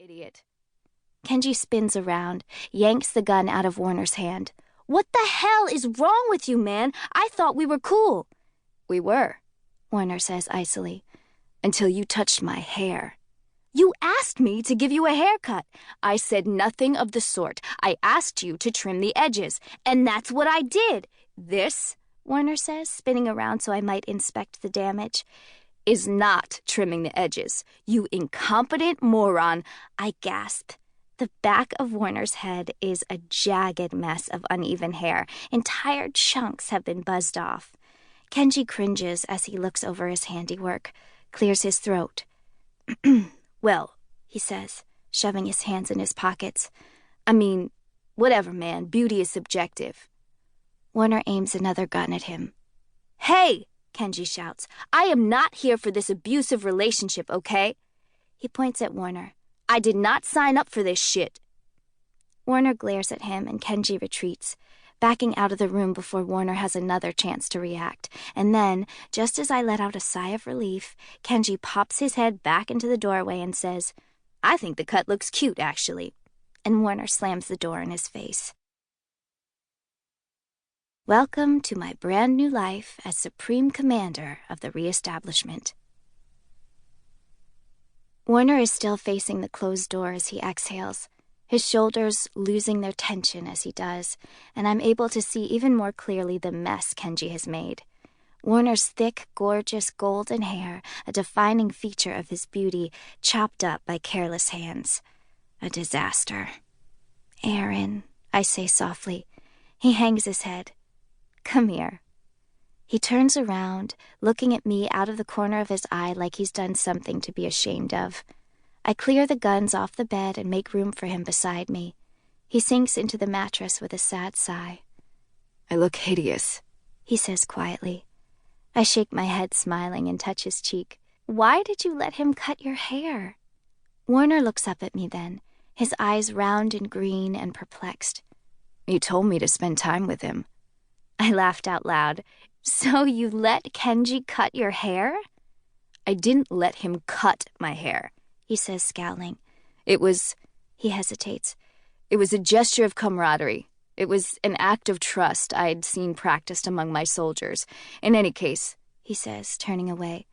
idiot. Kenji spins around, yanks the gun out of Warner's hand. What the hell is wrong with you, man? I thought we were cool. We were, Warner says icily, until you touched my hair. You asked me to give you a haircut. I said nothing of the sort. I asked you to trim the edges, and that's what I did. This, Warner says, spinning around so I might inspect the damage, is not trimming the edges. You incompetent moron, I gasp. The back of Warner's head is a jagged mess of uneven hair. Entire chunks have been buzzed off. Kenji cringes as he looks over his handiwork, clears his throat. Well, he says, shoving his hands in his pockets. I mean, whatever, man. Beauty is subjective. Warner aims another gun at him. Hey, Kenji shouts. I am not here for this abusive relationship, okay? He points at Warner. I did not sign up for this shit. Warner glares at him and Kenji retreats, backing out of the room before Warner has another chance to react. And then, just as I let out a sigh of relief, Kenji pops his head back into the doorway and says, I think the cut looks cute, actually. And Warner slams the door in his face. Welcome to my brand new life as Supreme Commander of the Reestablishment. Warner is still facing the closed door as he exhales, his shoulders losing their tension as he does, and I'm able to see even more clearly the mess Kenji has made. Warner's thick, gorgeous golden hair, a defining feature of his beauty, chopped up by careless hands. A disaster. Aaron, I say softly. He hangs his head. Come here. He turns around, looking at me out of the corner of his eye like he's done something to be ashamed of. I clear the guns off the bed and make room for him beside me. He sinks into the mattress with a sad sigh. I look hideous, he says quietly. I shake my head, smiling, and touch his cheek. Why did you let him cut your hair? Warner looks up at me then, his eyes round and green and perplexed. You told me to spend time with him. I laughed out loud. So you let Kenji cut your hair? I didn't let him cut my hair, he says, scowling. He hesitates. It was a gesture of camaraderie. It was an act of trust I'd seen practiced among my soldiers. In any case, he says, turning away,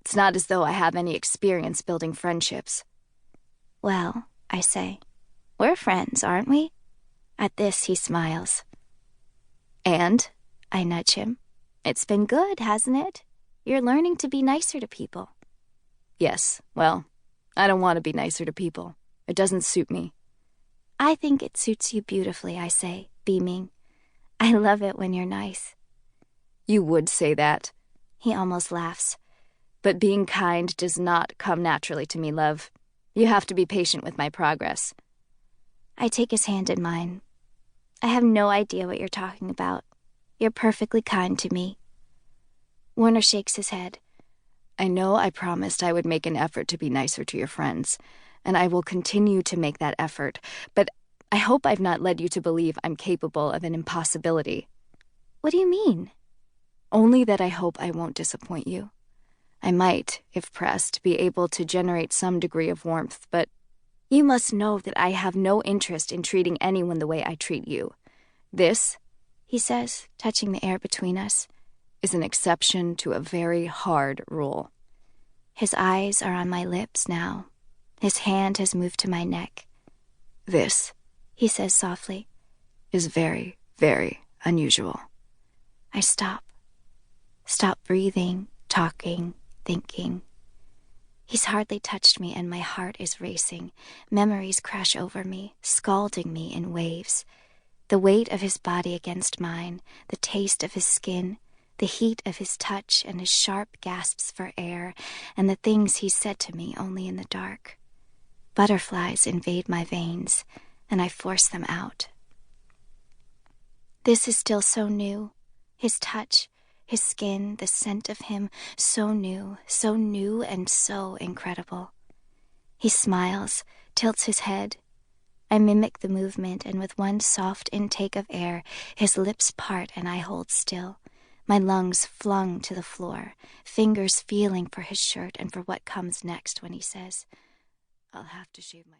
it's not as though I have any experience building friendships. Well, I say, we're friends, aren't we? At this, he smiles. And, I nudge him, it's been good, hasn't it? You're learning to be nicer to people. Yes, well, I don't want to be nicer to people. It doesn't suit me. I think it suits you beautifully, I say, beaming. I love it when you're nice. You would say that. He almost laughs. But being kind does not come naturally to me, love. You have to be patient with my progress. I take his hand in mine. I have no idea what you're talking about. You're perfectly kind to me. Warner shakes his head. I know I promised I would make an effort to be nicer to your friends, and I will continue to make that effort, but I hope I've not led you to believe I'm capable of an impossibility. What do you mean? Only that I hope I won't disappoint you. I might, if pressed, be able to generate some degree of warmth, but you must know that I have no interest in treating anyone the way I treat you. This, he says, touching the air between us, is an exception to a very hard rule. His eyes are on my lips now. His hand has moved to my neck. This, he says softly, is very, very unusual. I stop. Stop breathing, talking, thinking. He's hardly touched me and my heart is racing. Memories crash over me, scalding me in waves. The weight of his body against mine, the taste of his skin, the heat of his touch and his sharp gasps for air, and the things he said to me only in the dark. Butterflies invade my veins, and I force them out. This is still so new. His touch, his skin, the scent of him, so new and so incredible. He smiles, tilts his head. I mimic the movement, and with one soft intake of air, his lips part and I hold still. My lungs flung to the floor, fingers feeling for his shirt and for what comes next when he says, I'll have to shave my...